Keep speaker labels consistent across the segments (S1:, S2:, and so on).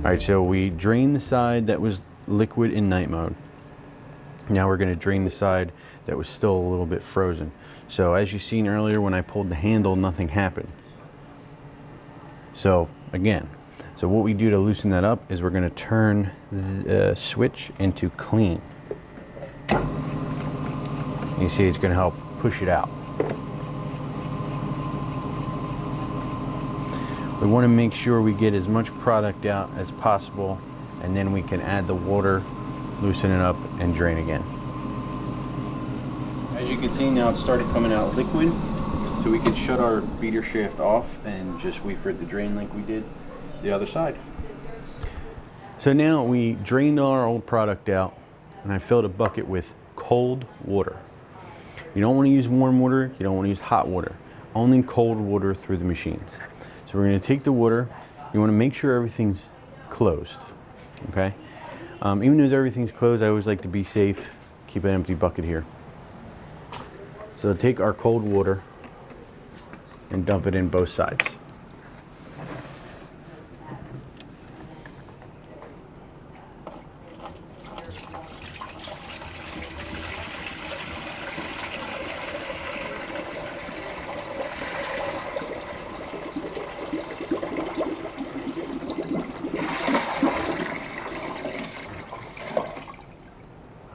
S1: right, so we drained the side that was liquid in night mode. Now we're going to drain the side that was still a little bit frozen. So as you seen earlier, when I pulled the handle, nothing happened. So again, so what we do to loosen that up is we're going to turn the switch into clean. You see it's going to help push it out. We want to make sure we get as much product out as possible, and then we can add the water, loosen it up, and drain again. As you can see now, it started coming out liquid, so we can shut our beater shaft off and just wait for it to drain like we did the other side. So now we drained our old product out, and I filled a bucket with cold water. You don't want to use warm water, you don't want to use hot water, only cold water through the machines. So we're going to take the water, you want to make sure everything's closed, okay? Even as everything's closed, I always like to be safe, keep an empty bucket here. So take our cold water and dump it in both sides.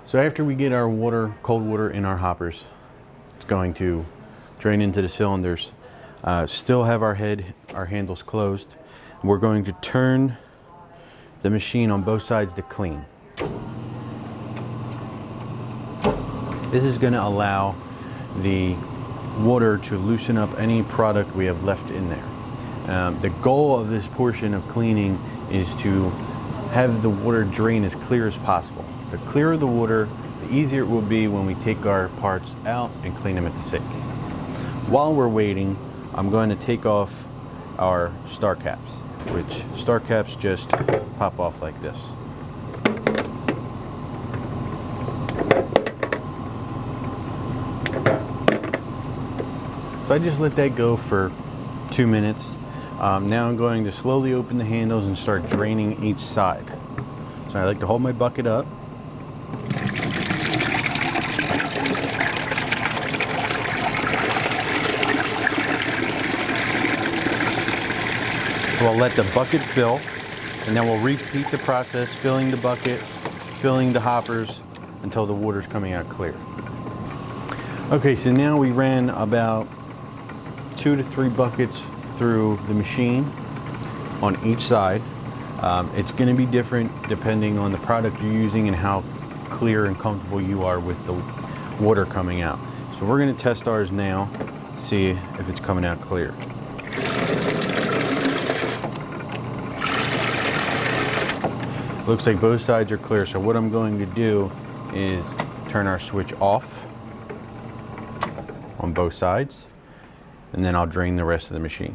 S1: So after we get our water, cold water in our hoppers, it's going to drain into the cylinders. Still have our handles closed. We're going to turn the machine on both sides to clean. This is going to allow the water to loosen up any product we have left in there. The goal of this portion of cleaning is to have the water drain as clear as possible. The clearer the water, the easier it will be when we take our parts out and clean them at the sink. While we're waiting, I'm going to take off our star caps, which star caps just pop off like this. So I just let that go for 2 minutes. Now I'm going to slowly open the handles and start draining each side. So I like to hold my bucket up. We'll let the bucket fill, and then we'll repeat the process, filling the bucket, filling the hoppers, until the water's coming out clear. Okay, so now we ran about 2 to 3 buckets through the machine on each side. It's going to be different depending on the product you're using and how clear and comfortable you are with the water coming out. So we're going to test ours now, see if it's coming out clear. Looks like both sides are clear, so what I'm going to do is turn our switch off on both sides, and then I'll drain the rest of the machine.